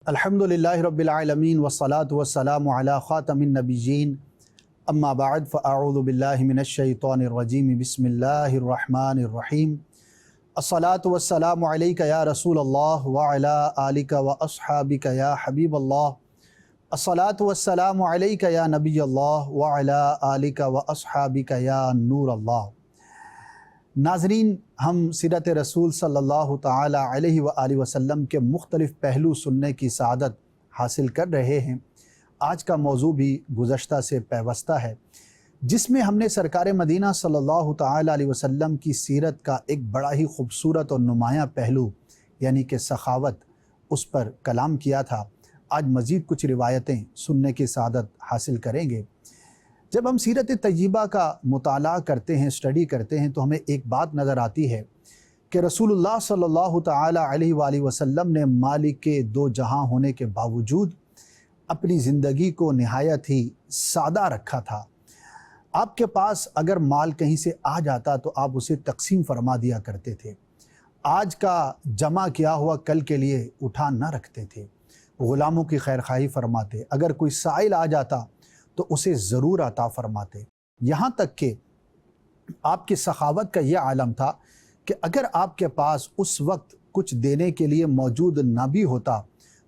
الحمدللہ رب العالمین والصلاة والسلام علی خاتم النبیین اما بعد فاعوذ باللہ من الشیطان الرجیم بسم اللہ الرحمن الرحیم الصلاة والسلام علیک یا رسول اللہ وعلی آلک واصحابک یا حبیب اللہ الصلاة والسلام علیک یا نبی اللہ وعلی آلک واصحابک یا نور اللہ۔ ناظرین، ہم سیرت رسول صلی اللہ تعالی علیہ وآلہ وسلم کے مختلف پہلو سننے کی سعادت حاصل کر رہے ہیں۔ آج کا موضوع بھی گزشتہ سے پیوستہ ہے، جس میں ہم نے سرکار مدینہ صلی اللہ تعالی علیہ وسلم کی سیرت کا ایک بڑا ہی خوبصورت اور نمایاں پہلو یعنی کہ سخاوت، اس پر کلام کیا تھا۔ آج مزید کچھ روایتیں سننے کی سعادت حاصل کریں گے۔ جب ہم سیرت طیبہ کا مطالعہ کرتے ہیں، اسٹڈی کرتے ہیں، تو ہمیں ایک بات نظر آتی ہے کہ رسول اللہ صلی اللہ تعالی علیہ وآلہ وسلم نے مالک دو جہاں ہونے کے باوجود اپنی زندگی کو نہایت ہی سادہ رکھا تھا۔ آپ کے پاس اگر مال کہیں سے آ جاتا تو آپ اسے تقسیم فرما دیا کرتے تھے۔ آج کا جمع کیا ہوا کل کے لیے اٹھا نہ رکھتے تھے، غلاموں کی خیرخواہی فرماتے۔ اگر کوئی سائل آ جاتا تو اسے ضرور عطا فرماتے۔ یہاں تک کہ آپ کی سخاوت کا یہ عالم تھا کہ اگر آپ کے پاس اس وقت کچھ دینے کے لیے موجود نہ بھی ہوتا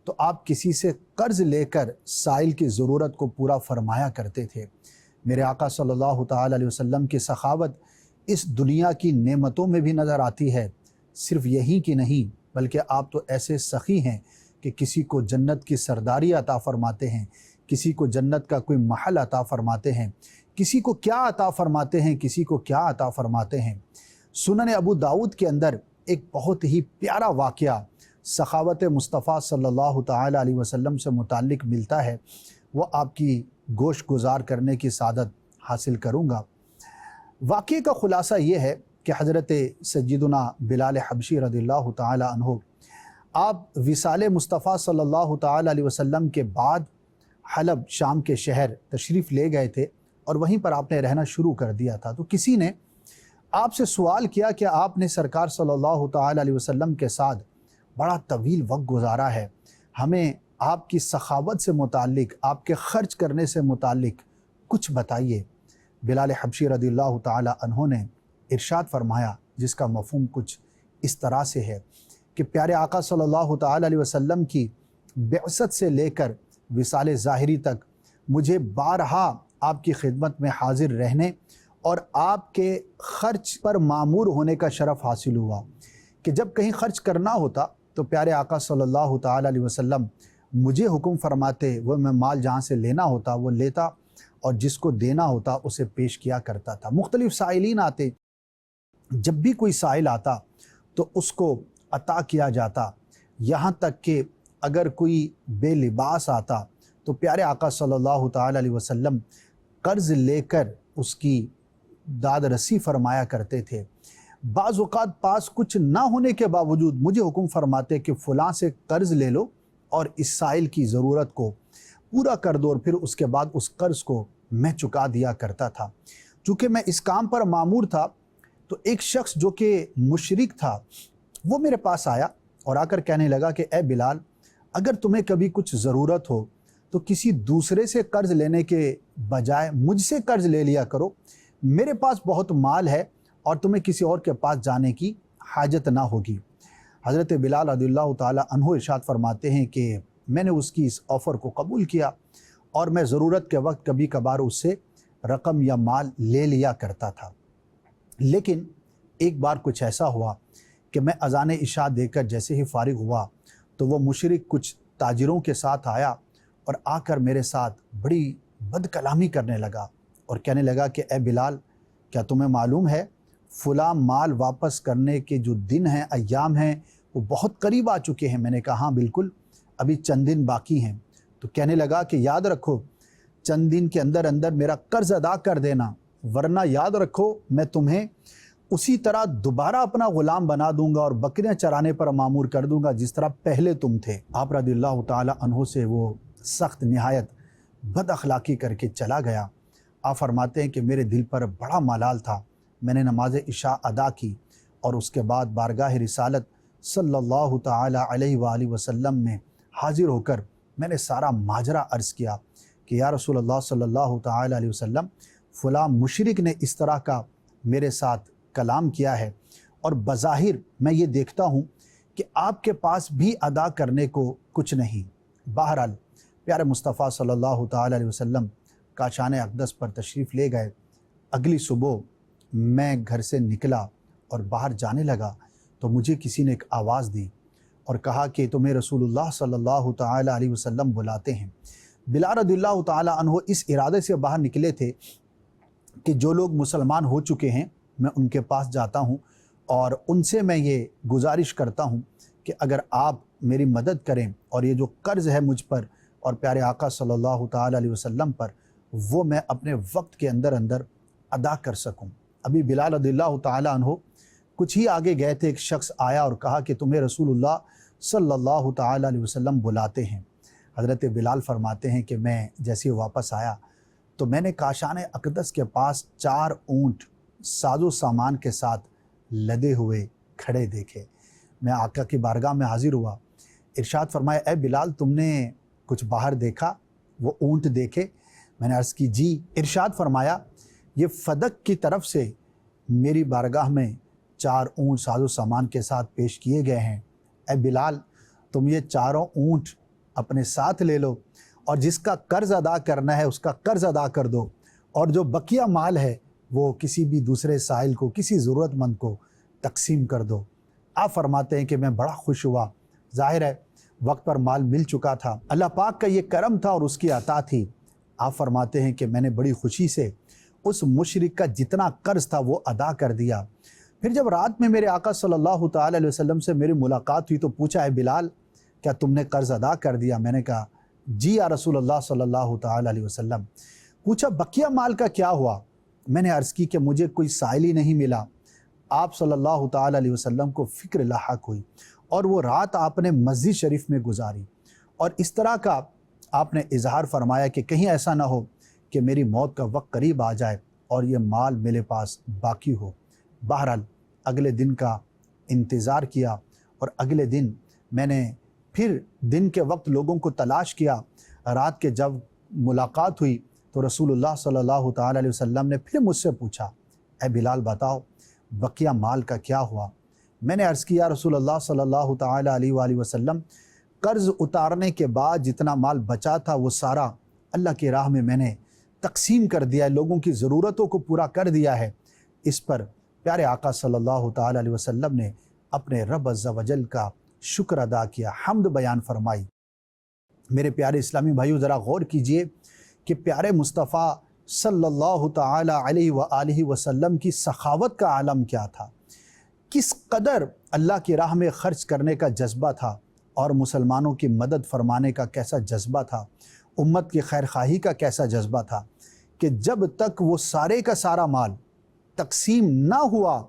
تو آپ کسی سے قرض لے کر سائل کی ضرورت کو پورا فرمایا کرتے تھے۔ میرے آقا صلی اللہ تعالی علیہ وسلم کی سخاوت اس دنیا کی نعمتوں میں بھی نظر آتی ہے۔ صرف یہی کی نہیں، بلکہ آپ تو ایسے سخی ہیں کہ کسی کو جنت کی سرداری عطا فرماتے ہیں، کسی کو جنت کا کوئی محل عطا فرماتے ہیں، کسی کو کیا عطا فرماتے ہیں، کسی کو کیا عطا فرماتے ہیں۔ سنن ابو داؤد کے اندر ایک بہت ہی پیارا واقعہ سخاوت مصطفیٰ صلی اللہ تعالی علیہ وسلم سے متعلق ملتا ہے، وہ آپ کی گوش گزار کرنے کی سعادت حاصل کروں گا۔ واقعے کا خلاصہ یہ ہے کہ حضرت سیدنا بلال حبشی رضی اللہ تعالی عنہ آپ وصال مصطفیٰ صلی اللہ تعالی علیہ وسلم کے بعد حلب شام کے شہر تشریف لے گئے تھے اور وہیں پر آپ نے رہنا شروع کر دیا تھا۔ تو کسی نے آپ سے سوال کیا کہ آپ نے سرکار صلی اللہ تعالی علیہ وسلم کے ساتھ بڑا طویل وقت گزارا ہے، ہمیں آپ کی سخاوت سے متعلق، آپ کے خرچ کرنے سے متعلق کچھ بتائیے۔ بلال حبشی رضی اللہ تعالی عنہ نے ارشاد فرمایا، جس کا مفہوم کچھ اس طرح سے ہے کہ پیارے آقا صلی اللہ تعالی علیہ وسلم کی بعثت سے لے کر وصال ظاہری تک مجھے بارہا آپ کی خدمت میں حاضر رہنے اور آپ کے خرچ پر مامور ہونے کا شرف حاصل ہوا کہ جب کہیں خرچ کرنا ہوتا تو پیارے آقا صلی اللہ تعالی علیہ وسلم مجھے حکم فرماتے، وہ میں مال جہاں سے لینا ہوتا وہ لیتا اور جس کو دینا ہوتا اسے پیش کیا کرتا تھا۔ مختلف سائلین آتے، جب بھی کوئی سائل آتا تو اس کو عطا کیا جاتا، یہاں تک کہ اگر کوئی بے لباس آتا تو پیارے آقا صلی اللہ تعالی علیہ وسلم قرض لے کر اس کی داد رسی فرمایا کرتے تھے۔ بعض اوقات پاس کچھ نہ ہونے کے باوجود مجھے حکم فرماتے کہ فلاں سے قرض لے لو اور اس سائل کی ضرورت کو پورا کر دو، اور پھر اس کے بعد اس قرض کو میں چکا دیا کرتا تھا۔ چونکہ میں اس کام پر مامور تھا تو ایک شخص جو کہ مشرک تھا وہ میرے پاس آیا اور آ کر کہنے لگا کہ اے بلال، اگر تمہیں کبھی کچھ ضرورت ہو تو کسی دوسرے سے قرض لینے کے بجائے مجھ سے قرض لے لیا کرو، میرے پاس بہت مال ہے اور تمہیں کسی اور کے پاس جانے کی حاجت نہ ہوگی۔ حضرت بلال رضی اللہ تعالی عنہ ارشاد فرماتے ہیں کہ میں نے اس کی اس آفر کو قبول کیا اور میں ضرورت کے وقت کبھی کبھار اس سے رقم یا مال لے لیا کرتا تھا۔ لیکن ایک بار کچھ ایسا ہوا کہ میں اذان عشاء دے کر جیسے ہی فارغ ہوا تو وہ مشرک کچھ تاجروں کے ساتھ آیا اور آ کر میرے ساتھ بڑی بد کلامی کرنے لگا اور کہنے لگا کہ اے بلال، کیا تمہیں معلوم ہے فلاں مال واپس کرنے کے جو دن ہیں، ایام ہیں، وہ بہت قریب آ چکے ہیں؟ میں نے کہا ہاں بالکل، ابھی چند دن باقی ہیں۔ تو کہنے لگا کہ یاد رکھو چند دن کے اندر اندر میرا قرض ادا کر دینا، ورنہ یاد رکھو میں تمہیں اسی طرح دوبارہ اپنا غلام بنا دوں گا اور بکریاں چرانے پر معمور کر دوں گا جس طرح پہلے تم تھے۔ آپ رضی اللہ تعالی عنہ سے وہ سخت نہایت بد اخلاقی کر کے چلا گیا۔ آپ فرماتے ہیں کہ میرے دل پر بڑا ملال تھا، میں نے نماز عشاء ادا کی اور اس کے بعد بارگاہ رسالت صلی اللہ تعالی علیہ وآلہ وسلم میں حاضر ہو کر میں نے سارا ماجرا عرض کیا کہ یا رسول اللہ صلی اللہ تعالی علیہ وسلم، فلاں مشرک نے اس طرح کا میرے ساتھ کلام کیا ہے، اور بظاہر میں یہ دیکھتا ہوں کہ آپ کے پاس بھی ادا کرنے کو کچھ نہیں۔ بہرحال پیارے مصطفیٰ صلی اللہ تعالی علیہ وسلم کاشان اقدس پر تشریف لے گئے۔ اگلی صبح میں گھر سے نکلا اور باہر جانے لگا تو مجھے کسی نے ایک آواز دی اور کہا کہ تمہیں رسول اللہ صلی اللہ تعالی علیہ وسلم بلاتے ہیں۔ بلال رضی اللہ تعالی عنہ اس ارادے سے باہر نکلے تھے کہ جو لوگ مسلمان ہو چکے ہیں میں ان کے پاس جاتا ہوں اور ان سے میں یہ گزارش کرتا ہوں کہ اگر آپ میری مدد کریں اور یہ جو قرض ہے مجھ پر اور پیارے آقا صلی اللہ تعالی علیہ وسلم پر، وہ میں اپنے وقت کے اندر ادا کر سکوں۔ ابھی بلال رضی اللہ تعالی عنہ کچھ ہی آگے گئے تھے، ایک شخص آیا اور کہا کہ تمہیں رسول اللہ صلی اللہ تعالی علیہ وسلم بلاتے ہیں۔ حضرت بلال فرماتے ہیں کہ میں جیسے واپس آیا تو میں نے کاشان اقدس کے پاس 4 اونٹ ساز و سامان کے ساتھ لدے ہوئے کھڑے دیکھے۔ میں آقا کی بارگاہ میں حاضر ہوا، ارشاد فرمایا اے بلال تم نے کچھ باہر دیکھا، وہ اونٹ دیکھے؟ میں نے عرض کی جی۔ ارشاد فرمایا یہ فدق کی طرف سے میری بارگاہ میں 4 اونٹ ساز و سامان کے ساتھ پیش کیے گئے ہیں۔ اے بلال تم یہ 4 اونٹ اپنے ساتھ لے لو اور جس کا قرض ادا کرنا ہے اس کا قرض ادا کر دو، اور جو بقیہ مال ہے وہ کسی بھی دوسرے سائل کو، کسی ضرورت مند کو تقسیم کر دو۔ آپ فرماتے ہیں کہ میں بڑا خوش ہوا، ظاہر ہے وقت پر مال مل چکا تھا، اللہ پاک کا یہ کرم تھا اور اس کی عطا تھی۔ آپ فرماتے ہیں کہ میں نے بڑی خوشی سے اس مشرک کا جتنا قرض تھا وہ ادا کر دیا۔ پھر جب رات میں میرے آقا صلی اللہ تعالی علیہ وسلم سے میری ملاقات ہوئی تو پوچھا ہے بلال کیا تم نے قرض ادا کر دیا؟ میں نے کہا جی یا رسول اللہ صلی اللہ تعالی علیہ وسلم۔ پوچھا بقیہ مال کا کیا ہوا؟ میں نے عرض کی کہ مجھے کوئی سائل ہی نہیں ملا۔ آپ صلی اللہ تعالی علیہ وسلم کو فکر لاحق ہوئی اور وہ رات آپ نے مسجد شریف میں گزاری، اور اس طرح کا آپ نے اظہار فرمایا کہ کہیں ایسا نہ ہو کہ میری موت کا وقت قریب آ جائے اور یہ مال میرے پاس باقی ہو۔ بہرحال اگلے دن کا انتظار کیا اور اگلے دن میں نے پھر دن کے وقت لوگوں کو تلاش کیا۔ رات کے جب ملاقات ہوئی تو رسول اللہ صلی اللہ تعالی علیہ وسلم نے پھر مجھ سے پوچھا اے بلال بتاؤ بقیہ مال کا کیا ہوا؟ میں نے عرض کیا رسول اللہ صلی اللہ تعالی علیہ وآلہ وسلم قرض اتارنے کے بعد جتنا مال بچا تھا وہ سارا اللہ کی راہ میں نے تقسیم کر دیا ہے، لوگوں کی ضرورتوں کو پورا کر دیا ہے۔ اس پر پیارے آقا صلی اللہ تعالی علیہ وسلم نے اپنے رب عز و جل کا شکر ادا کیا، حمد بیان فرمائی۔ میرے پیارے اسلامی بھائیو ذرا غور کیجئے کہ پیارے مصطفیٰ صلی اللہ تعالی علیہ وآلہ وسلم کی سخاوت کا عالم کیا تھا، کس قدر اللہ کی راہ میں خرچ کرنے کا جذبہ تھا اور مسلمانوں کی مدد فرمانے کا کیسا جذبہ تھا، امت کی خیر خواہی کا کیسا جذبہ تھا کہ جب تک وہ سارے کا سارا مال تقسیم نہ ہوا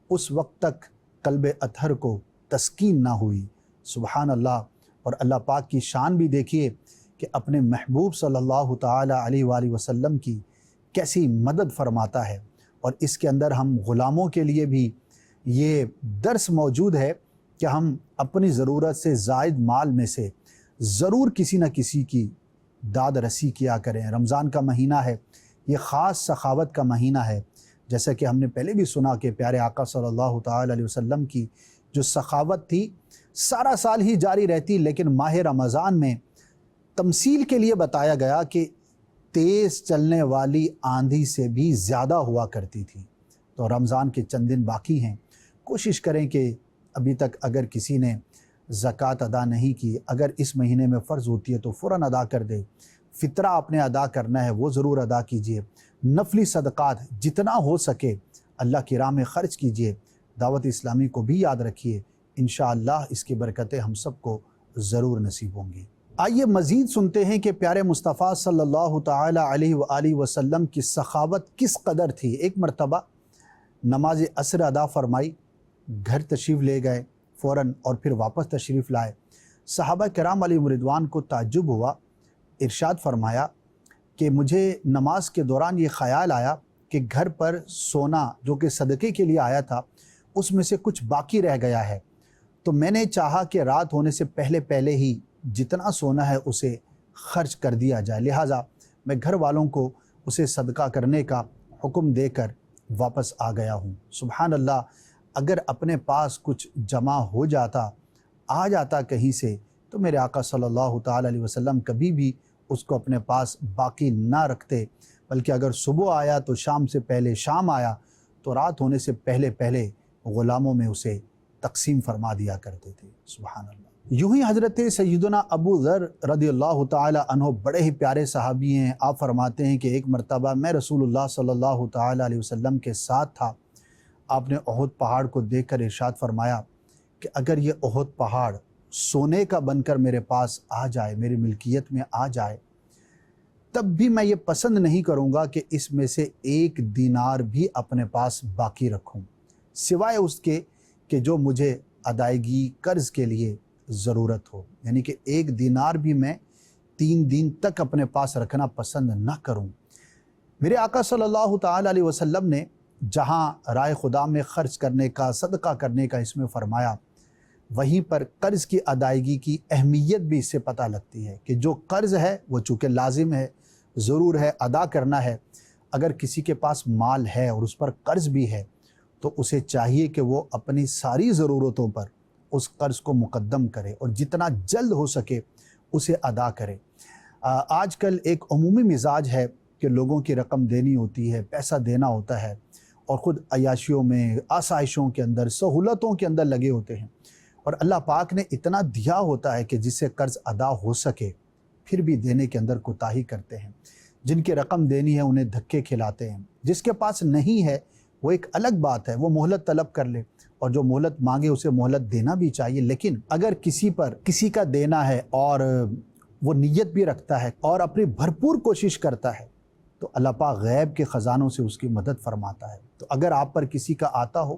اس وقت تک قلب اطہر کو تسکین نہ ہوئی۔ سبحان اللہ۔ اور اللہ پاک کی شان بھی دیکھیے کہ اپنے محبوب صلی اللہ تعالی علیہ وآلہ وسلم کی کیسی مدد فرماتا ہے، اور اس کے اندر ہم غلاموں کے لیے بھی یہ درس موجود ہے کہ ہم اپنی ضرورت سے زائد مال میں سے ضرور کسی نہ کسی کی داد رسی کیا کریں۔ رمضان کا مہینہ ہے، یہ خاص سخاوت کا مہینہ ہے، جیسا کہ ہم نے پہلے بھی سنا کہ پیارے آقا صلی اللہ تعالی علیہ وسلم کی جو سخاوت تھی سارا سال ہی جاری رہتی، لیکن ماہ رمضان میں تمثیل کے لیے بتایا گیا کہ تیز چلنے والی آندھی سے بھی زیادہ ہوا کرتی تھی۔ تو رمضان کے چند دن باقی ہیں، کوشش کریں کہ ابھی تک اگر کسی نے زکوٰۃ ادا نہیں کی، اگر اس مہینے میں فرض ہوتی ہے تو فوراً ادا کر دے، فطرہ آپ نے ادا کرنا ہے وہ ضرور ادا کیجئے، نفلی صدقات جتنا ہو سکے اللہ کی راہ میں خرچ کیجئے، دعوت اسلامی کو بھی یاد رکھیے، انشاءاللہ اس کی برکتیں ہم سب کو ضرور نصیب ہوں گی۔ آئیے مزید سنتے ہیں کہ پیارے مصطفیٰ صلی اللہ تعالی علیہ وآلہ وسلم کی سخاوت کس قدر تھی۔ ایک مرتبہ نماز عصر ادا فرمائی، گھر تشریف لے گئے فوراً اور پھر واپس تشریف لائے۔ صحابہ کرام علیہم رضوان کو تعجب ہوا، ارشاد فرمایا کہ مجھے نماز کے دوران یہ خیال آیا کہ گھر پر سونا جو کہ صدقے کے لیے آیا تھا اس میں سے کچھ باقی رہ گیا ہے، تو میں نے چاہا کہ رات ہونے سے پہلے ہی جتنا سونا ہے اسے خرچ کر دیا جائے، لہٰذا میں گھر والوں کو اسے صدقہ کرنے کا حکم دے کر واپس آ گیا ہوں۔ سبحان اللہ، اگر اپنے پاس کچھ جمع ہو جاتا، آ جاتا کہیں سے، تو میرے آقا صلی اللہ تعالیٰ علیہ وسلم کبھی بھی اس کو اپنے پاس باقی نہ رکھتے، بلکہ اگر صبح آیا تو شام سے پہلے، شام آیا تو رات ہونے سے پہلے پہلے غلاموں میں اسے تقسیم فرما دیا کرتے تھے۔ سبحان اللہ۔ یوں ہی حضرت سیدنا ابو ذر رضی اللہ تعالیٰ عنہ بڑے ہی پیارے صحابی ہیں۔ آپ فرماتے ہیں کہ ایک مرتبہ میں رسول اللہ صلی اللہ تعالیٰ علیہ وسلم کے ساتھ تھا۔ آپ نے احد پہاڑ کو دیکھ کر ارشاد فرمایا کہ اگر یہ احد پہاڑ سونے کا بن کر میرے پاس آ جائے، میری ملکیت میں آ جائے، تب بھی میں یہ پسند نہیں کروں گا کہ اس میں سے ایک دینار بھی اپنے پاس باقی رکھوں، سوائے اس کے کہ جو مجھے ادائیگی قرض کے لیے ضرورت ہو، یعنی کہ ایک دینار بھی میں 3 دن تک اپنے پاس رکھنا پسند نہ کروں۔ میرے آقا صلی اللہ تعالیٰ علیہ وسلم نے جہاں رائے خدا میں خرچ کرنے کا، صدقہ کرنے کا اس میں فرمایا، وہیں پر قرض کی ادائیگی کی اہمیت بھی اس سے پتہ لگتی ہے کہ جو قرض ہے وہ چونکہ لازم ہے، ضرور ہے، ادا کرنا ہے۔ اگر کسی کے پاس مال ہے اور اس پر قرض بھی ہے تو اسے چاہیے کہ وہ اپنی ساری ضرورتوں پر اس قرض کو مقدم کرے اور جتنا جلد ہو سکے اسے ادا کرے۔ آج کل ایک عمومی مزاج ہے کہ لوگوں کی رقم دینی ہوتی ہے، پیسہ دینا ہوتا ہے، اور خود عیاشیوں میں، آسائشوں کے اندر، سہولتوں کے اندر لگے ہوتے ہیں، اور اللہ پاک نے اتنا دیا ہوتا ہے کہ جس سے قرض ادا ہو سکے پھر بھی دینے کے اندر کوتاہی کرتے ہیں۔ جن کی رقم دینی ہے انہیں دھکے کھلاتے ہیں، جس کے پاس نہیں ہے وہ ایک الگ بات ہے، وہ مہلت طلب کر لے، اور جو مہلت مانگے اسے مہلت دینا بھی چاہیے۔ لیکن اگر کسی کا دینا ہے اور وہ نیت بھی رکھتا ہے اور اپنی بھرپور کوشش کرتا ہے تو اللہ پاک غیب کے خزانوں سے اس کی مدد فرماتا ہے۔ تو اگر آپ پر کسی کا آتا ہو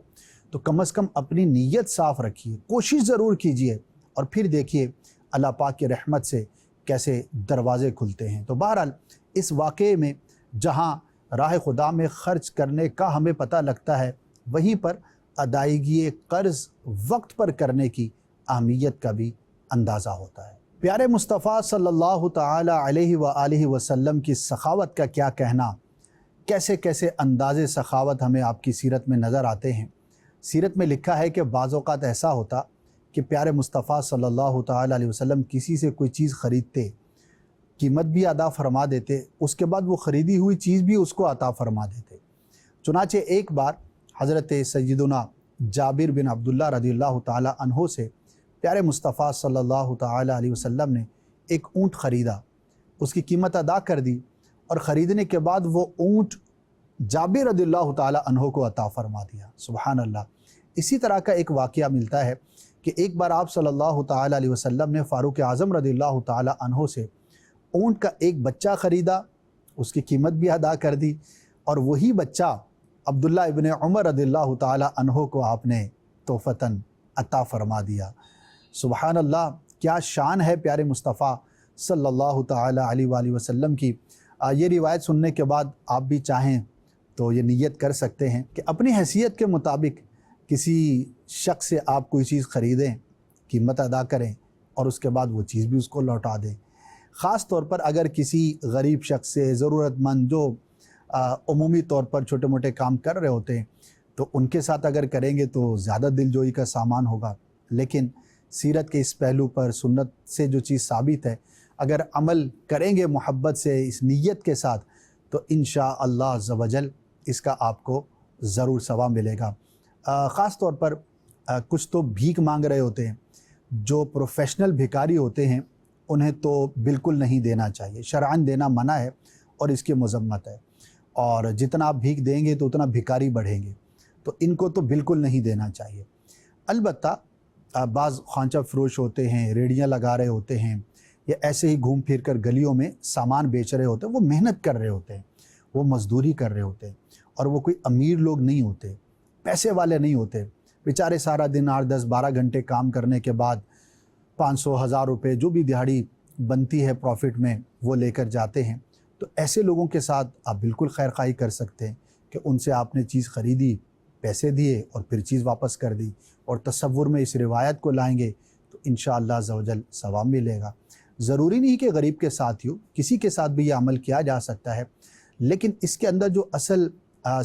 تو کم از کم اپنی نیت صاف رکھیے، کوشش ضرور کیجئے، اور پھر دیکھیے اللہ پاک کی رحمت سے کیسے دروازے کھلتے ہیں۔ تو بہرحال اس واقعے میں جہاں راہ خدا میں خرچ کرنے کا ہمیں پتہ لگتا ہے، وہیں پر ادائیگی قرض وقت پر کرنے کی اہمیت کا بھی اندازہ ہوتا ہے۔ پیارے مصطفیٰ صلی اللہ تعالی علیہ وآلہ وسلم کی سخاوت کا کیا کہنا، کیسے کیسے انداز سخاوت ہمیں آپ کی سیرت میں نظر آتے ہیں۔ سیرت میں لکھا ہے کہ بعض اوقات ایسا ہوتا کہ پیارے مصطفیٰ صلی اللہ تعالی علیہ وسلم کسی سے کوئی چیز خریدتے، قیمت بھی ادا فرما دیتے، اس کے بعد وہ خریدی ہوئی چیز بھی اس کو عطا فرما دیتے۔ چنانچہ ایک بار حضرت سیدنا جابر بن عبداللہ رضی اللہ تعالی عنہ سے پیارے مصطفیٰ صلی اللہ تعالی علیہ وسلم نے ایک اونٹ خریدا، اس کی قیمت ادا کر دی، اور خریدنے کے بعد وہ اونٹ جابر رضی اللہ تعالی عنہ کو عطا فرما دیا۔ سبحان اللہ۔ اسی طرح کا ایک واقعہ ملتا ہے کہ ایک بار آپ صلی اللہ تعالی علیہ وسلم نے فاروق اعظم رضی اللہ تعالی عنہ سے اونٹ کا ایک بچہ خریدا، اس کی قیمت بھی ادا کر دی، اور وہی بچہ عبداللہ ابن عمر رضی اللہ تعالی عنہ کو آپ نے تحفتاً عطا فرما دیا۔ سبحان اللہ، کیا شان ہے پیارے مصطفیٰ صلی اللہ تعالی علیہ وآلہ وسلم کی۔ یہ روایت سننے کے بعد آپ بھی چاہیں تو یہ نیت کر سکتے ہیں کہ اپنی حیثیت کے مطابق کسی شخص سے آپ کوئی چیز خریدیں، قیمت ادا کریں، اور اس کے بعد وہ چیز بھی اس کو لوٹا دیں۔ خاص طور پر اگر کسی غریب شخص سے، ضرورت مند جو عمومی طور پر چھوٹے موٹے کام کر رہے ہوتے ہیں، تو ان کے ساتھ اگر کریں گے تو زیادہ دل جوئی کا سامان ہوگا۔ لیکن سیرت کے اس پہلو پر، سنت سے جو چیز ثابت ہے، اگر عمل کریں گے محبت سے، اس نیت کے ساتھ، تو انشاءاللہ عز و جل اس کا آپ کو ضرور ثواب ملے گا۔ خاص طور پر کچھ تو بھیک مانگ رہے ہوتے ہیں، جو پروفیشنل بھکاری ہوتے ہیں انہیں تو بالکل نہیں دینا چاہیے، شرعاً دینا منع ہے اور اس کی مذمت ہے، اور جتنا آپ بھیک دیں گے تو اتنا بھکاری بڑھیں گے، تو ان کو تو بالکل نہیں دینا چاہیے۔ البتہ بعض خوانچہ فروش ہوتے ہیں، ریڑیاں لگا رہے ہوتے ہیں، یا ایسے ہی گھوم پھر کر گلیوں میں سامان بیچ رہے ہوتے ہیں، وہ محنت کر رہے ہوتے ہیں، وہ مزدوری کر رہے ہوتے ہیں، اور وہ کوئی امیر لوگ نہیں ہوتے، پیسے والے نہیں ہوتے، بیچارے سارا دن 8-10-12 گھنٹے کام کرنے کے بعد 500-1000 روپے جو بھی دہاڑی بنتی ہے پروفٹ میں وہ لے کر جاتے ہیں۔ تو ایسے لوگوں کے ساتھ آپ بالکل خیر خواہی کر سکتے ہیں کہ ان سے آپ نے چیز خریدی، پیسے دیے اور پھر چیز واپس کر دی، اور تصور میں اس روایت کو لائیں گے تو انشاءاللہ عز و جل ثواب ملے گا۔ ضروری نہیں کہ غریب کے ساتھ ہی ہو، کسی کے ساتھ بھی یہ عمل کیا جا سکتا ہے، لیکن اس کے اندر جو اصل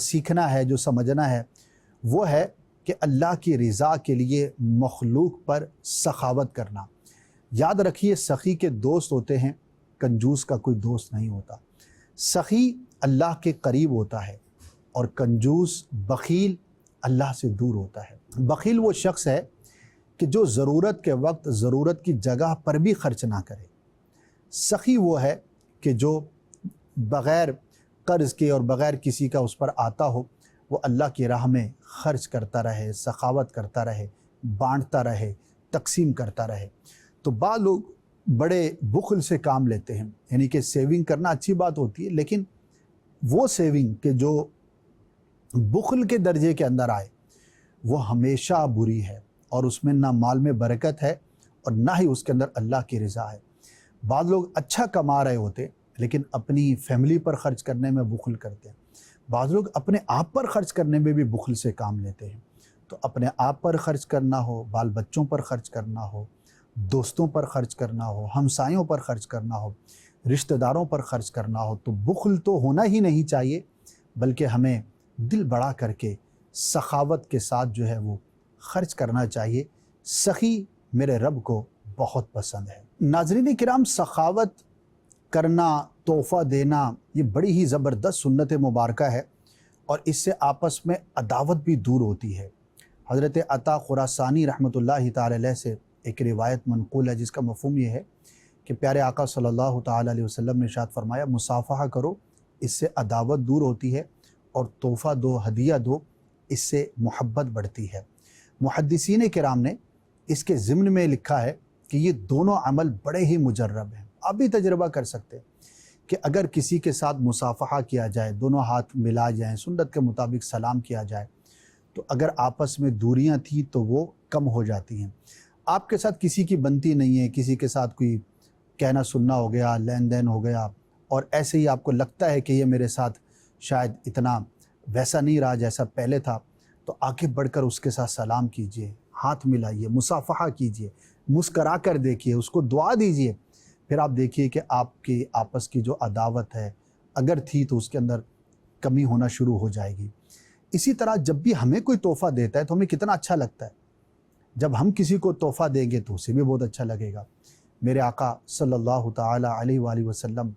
سیکھنا ہے، جو سمجھنا ہے، وہ ہے کہ اللہ کی رضا کے لیے مخلوق پر سخاوت کرنا۔ یاد رکھیے سخی کے دوست ہوتے ہیں، کنجوس کا کوئی دوست نہیں ہوتا۔ سخی اللہ کے قریب ہوتا ہے اور کنجوس بخیل اللہ سے دور ہوتا ہے۔ بخیل وہ شخص ہے کہ جو ضرورت کے وقت ضرورت کی جگہ پر بھی خرچ نہ کرے۔ سخی وہ ہے کہ جو بغیر قرض کے اور بغیر کسی کا اس پر آتا ہو، وہ اللہ کی راہ میں خرچ کرتا رہے، سخاوت کرتا رہے، بانٹتا رہے، تقسیم کرتا رہے۔ تو بعض لوگ بڑے بخل سے کام لیتے ہیں، یعنی کہ سیونگ کرنا اچھی بات ہوتی ہے، لیکن وہ سیونگ کہ جو بخل کے درجے کے اندر آئے وہ ہمیشہ بری ہے، اور اس میں نہ مال میں برکت ہے اور نہ ہی اس کے اندر اللہ کی رضا ہے۔ بعض لوگ اچھا کما رہے ہوتے لیکن اپنی فیملی پر خرچ کرنے میں بخل کرتے ہیں، بعض لوگ اپنے آپ پر خرچ کرنے میں بھی بخل سے کام لیتے ہیں۔ تو اپنے آپ پر خرچ کرنا ہو، بال بچوں پر خرچ کرنا ہو، دوستوں پر خرچ کرنا ہو، ہمسایوں پر خرچ کرنا ہو، رشتہ داروں پر خرچ کرنا ہو، تو بخل تو ہونا ہی نہیں چاہیے، بلکہ ہمیں دل بڑا کر کے سخاوت کے ساتھ جو ہے وہ خرچ کرنا چاہیے۔ سخی میرے رب کو بہت پسند ہے۔ ناظرین کرام، سخاوت کرنا، تحفہ دینا، یہ بڑی ہی زبردست سنت مبارکہ ہے، اور اس سے آپس میں عداوت بھی دور ہوتی ہے۔ حضرت عطا خراسانی رحمۃ اللہ تعالی علیہ سے ایک روایت منقول ہے جس کا مفہوم یہ ہے کہ پیارے آقا صلی اللہ تعالی علیہ وسلم نے ارشاد فرمایا، مصافحہ کرو، اس سے عداوت دور ہوتی ہے، اور تحفہ دو، ہدیہ دو، اس سے محبت بڑھتی ہے۔ محدثین کرام نے اس کے ضمن میں لکھا ہے کہ یہ دونوں عمل بڑے ہی مجرب ہیں۔ آپ بھی تجربہ کر سکتے ہیں کہ اگر کسی کے ساتھ مصافحہ کیا جائے، دونوں ہاتھ ملا جائیں، سنت کے مطابق سلام کیا جائے، تو اگر آپس میں دوریاں تھیں تو وہ کم ہو جاتی ہیں۔ آپ کے ساتھ کسی کی بنتی نہیں ہے، کسی کے ساتھ کوئی کہنا سننا ہو گیا، لین دین ہو گیا، اور ایسے ہی آپ کو لگتا ہے کہ یہ میرے ساتھ شاید اتنا ویسا نہیں رہا جیسا پہلے تھا، تو آگے بڑھ کر اس کے ساتھ سلام کیجئے، ہاتھ ملائیے، مصافحہ کیجئے، مسکرا کر دیکھیے، اس کو دعا دیجئے، پھر آپ دیکھیے کہ آپ کی آپس کی جو عداوت ہے اگر تھی تو اس کے اندر کمی ہونا شروع ہو جائے گی۔ اسی طرح جب بھی ہمیں کوئی تحفہ دیتا ہے تو ہمیں کتنا اچھا لگتا ہے، جب ہم کسی کو تحفہ دیں گے تو اسے بھی بہت اچھا لگے گا۔ میرے آقا صلی اللہ تعالی علیہ وآلہ وسلم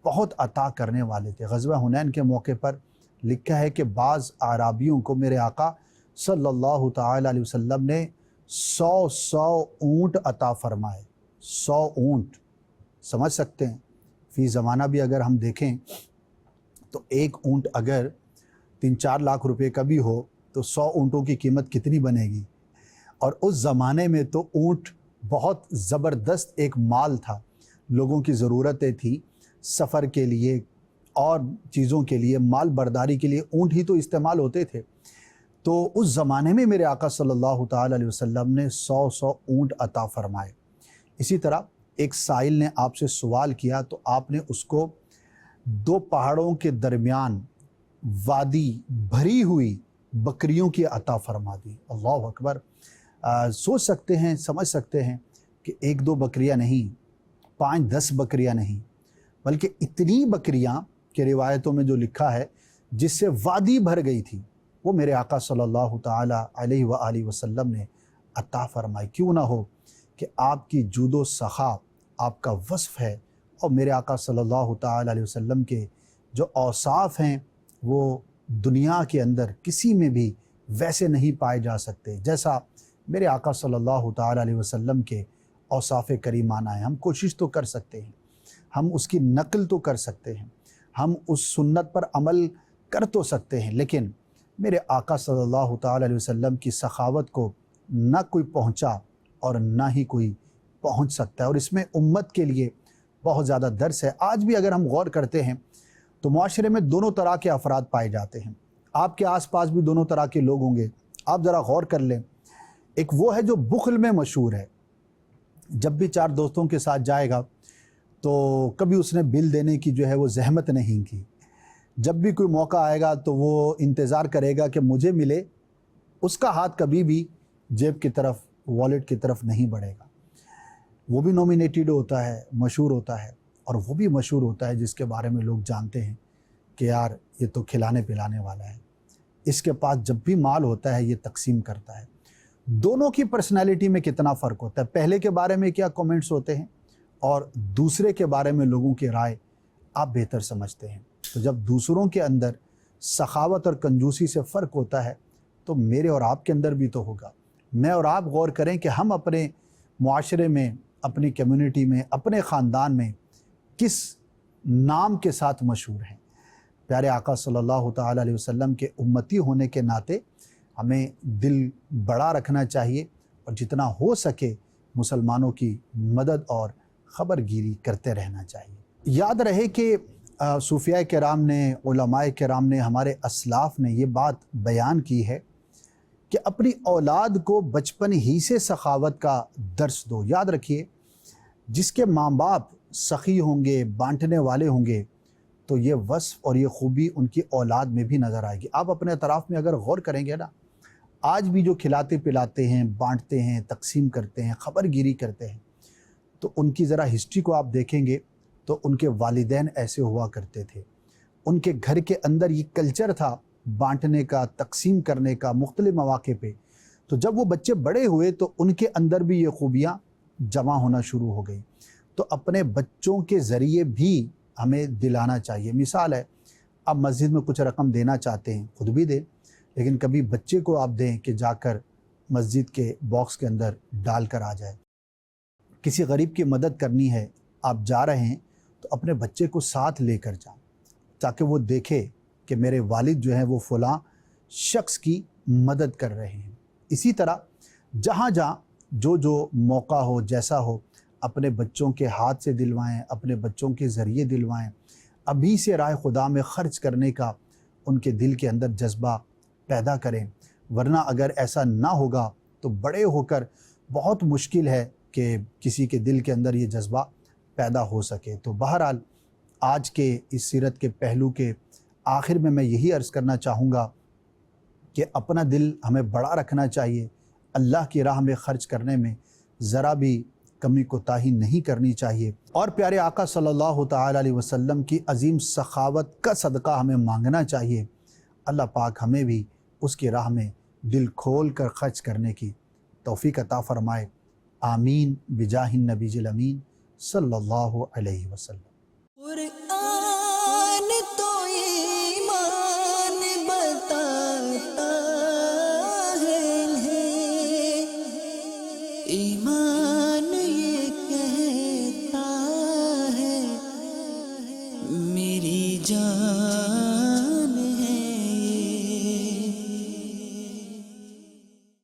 بہت عطا کرنے والے تھے۔ غزوہ حنین کے موقع پر لکھا ہے کہ بعض اعرابیوں کو میرے آقا صلی اللہ تعالی علیہ وسلم نے 100 اونٹ عطا فرمائے۔ 100 اونٹ، سمجھ سکتے ہیں فی زمانہ بھی اگر ہم دیکھیں تو ایک اونٹ اگر 3-4 لاکھ روپے کا بھی ہو تو 100 اونٹوں کی قیمت کتنی بنے گی؟ اور اس زمانے میں تو اونٹ بہت زبردست ایک مال تھا، لوگوں کی ضرورتیں تھیں، سفر کے لیے اور چیزوں کے لیے، مال برداری کے لیے اونٹ ہی تو استعمال ہوتے تھے۔ تو اس زمانے میں میرے آقا صلی اللہ تعالی علیہ وسلم نے 100 اونٹ عطا فرمائے۔ اسی طرح ایک سائل نے آپ سے سوال کیا تو آپ نے اس کو 2 پہاڑوں کے درمیان وادی بھری ہوئی بکریوں کی عطا فرما دی۔ اللہ اکبر! سوچ سکتے ہیں، سمجھ سکتے ہیں کہ 1-2 بکریاں نہیں، 5-10 بکریاں نہیں، بلکہ اتنی بکریاں کہ روایتوں میں جو لکھا ہے جس سے وادی بھر گئی تھی، وہ میرے آقا صلی اللہ تعالی علیہ وآلہ وسلم نے عطا فرمائی۔ کیوں نہ ہو کہ آپ کی جود و سخا آپ کا وصف ہے، اور میرے آقا صلی اللہ تعالی علیہ وسلم کے جو اوصاف ہیں وہ دنیا کے اندر کسی میں بھی ویسے نہیں پائے جا سکتے جیسا میرے آقا صلی اللہ تعالی علیہ وسلم کے اوصاف کریمانہ ہیں۔ ہم کوشش تو کر سکتے ہیں، ہم اس کی نقل تو کر سکتے ہیں، ہم اس سنت پر عمل کر تو سکتے ہیں، لیکن میرے آقا صلی اللہ تعالی علیہ وسلم کی سخاوت کو نہ کوئی پہنچا اور نہ ہی کوئی پہنچ سکتا ہے، اور اس میں امت کے لیے بہت زیادہ درس ہے۔ آج بھی اگر ہم غور کرتے ہیں تو معاشرے میں دونوں طرح کے افراد پائے جاتے ہیں، آپ کے آس پاس بھی دونوں طرح کے لوگ ہوں گے۔ آپ ذرا غور کر لیں، ایک وہ ہے جو بخل میں مشہور ہے، جب بھی 4 دوستوں کے ساتھ جائے گا تو کبھی اس نے بل دینے کی جو ہے وہ زحمت نہیں کی، جب بھی کوئی موقع آئے گا تو وہ انتظار کرے گا کہ مجھے ملے، اس کا ہاتھ کبھی بھی جیب کی طرف، والیٹ کی طرف نہیں بڑھے گا۔ وہ بھی نومینیٹڈ ہوتا ہے، مشہور ہوتا ہے، اور وہ بھی مشہور ہوتا ہے جس کے بارے میں لوگ جانتے ہیں کہ یار یہ تو کھلانے پلانے والا ہے، اس کے پاس جب بھی مال ہوتا ہے یہ تقسیم کرتا ہے۔ دونوں کی پرسنالٹی میں کتنا فرق ہوتا ہے، پہلے کے بارے میں کیا کومنٹس ہوتے ہیں اور دوسرے کے بارے میں لوگوں کی رائے آپ بہتر سمجھتے ہیں۔ تو جب دوسروں کے اندر سخاوت اور کنجوسی سے فرق ہوتا ہے تو میرے اور آپ کے اندر بھی تو ہوگا۔ میں اور آپ غور کریں کہ ہم اپنے معاشرے میں، اپنی کمیونٹی میں، اپنے خاندان میں کس نام کے ساتھ مشہور ہیں۔ پیارے آقا صلی اللہ تعالیٰ علیہ وسلم کے امتی ہونے کے ناطے ہمیں دل بڑا رکھنا چاہیے اور جتنا ہو سکے مسلمانوں کی مدد اور خبر گیری کرتے رہنا چاہیے۔ یاد رہے کہ صوفیاء کرام نے، علماء کرام نے، ہمارے اسلاف نے یہ بات بیان کی ہے کہ اپنی اولاد کو بچپن ہی سے سخاوت کا درس دو۔ یاد رکھیے، جس کے ماں باپ سخی ہوں گے، بانٹنے والے ہوں گے، تو یہ وصف اور یہ خوبی ان کی اولاد میں بھی نظر آئے گی۔ آپ اپنے اطراف میں اگر غور کریں گے نا، آج بھی جو کھلاتے پلاتے ہیں، بانٹتے ہیں، تقسیم کرتے ہیں، خبر گیری کرتے ہیں، تو ان کی ذرا ہسٹری کو آپ دیکھیں گے تو ان کے والدین ایسے ہوا کرتے تھے، ان کے گھر کے اندر یہ کلچر تھا بانٹنے کا، تقسیم کرنے کا مختلف مواقع پہ۔ تو جب وہ بچے بڑے ہوئے تو ان کے اندر بھی یہ خوبیاں جمع ہونا شروع ہو گئی۔ تو اپنے بچوں کے ذریعے بھی ہمیں دلانا چاہیے۔ مثال ہے، آپ مسجد میں کچھ رقم دینا چاہتے ہیں، خود بھی دیں، لیکن کبھی بچے کو آپ دیں کہ جا کر مسجد کے باکس کے اندر ڈال کر آ جائے۔ کسی غریب کی مدد کرنی ہے، آپ جا رہے ہیں تو اپنے بچے کو ساتھ لے کر جائیں تاکہ وہ دیکھے کہ میرے والد جو ہیں وہ فلاں شخص کی مدد کر رہے ہیں۔ اسی طرح جہاں جہاں جو موقع ہو، جیسا ہو، اپنے بچوں کے ہاتھ سے دلوائیں، اپنے بچوں کے ذریعے دلوائیں، ابھی سے راہ خدا میں خرچ کرنے کا ان کے دل کے اندر جذبہ پیدا کریں، ورنہ اگر ایسا نہ ہوگا تو بڑے ہو کر بہت مشکل ہے کہ کسی کے دل کے اندر یہ جذبہ پیدا ہو سکے۔ تو بہرحال آج کے اس سیرت کے پہلو کے آخر میں یہی عرض کرنا چاہوں گا کہ اپنا دل ہمیں بڑا رکھنا چاہیے، اللہ کی راہ میں خرچ کرنے میں ذرا بھی کمی کوتاہی نہیں کرنی چاہیے، اور پیارے آقا صلی اللہ تعالیٰ علیہ وسلم کی عظیم سخاوت کا صدقہ ہمیں مانگنا چاہیے۔ اللہ پاک ہمیں بھی اس کی راہ میں دل کھول کر خرچ کرنے کی توفیق عطا فرمائے، آمین بجاہ النبی الامین صلی اللہ علیہ وسلم۔ قرآن تو ایمان بتاتا ہے، ایمان یہ کہتا ہے میری جان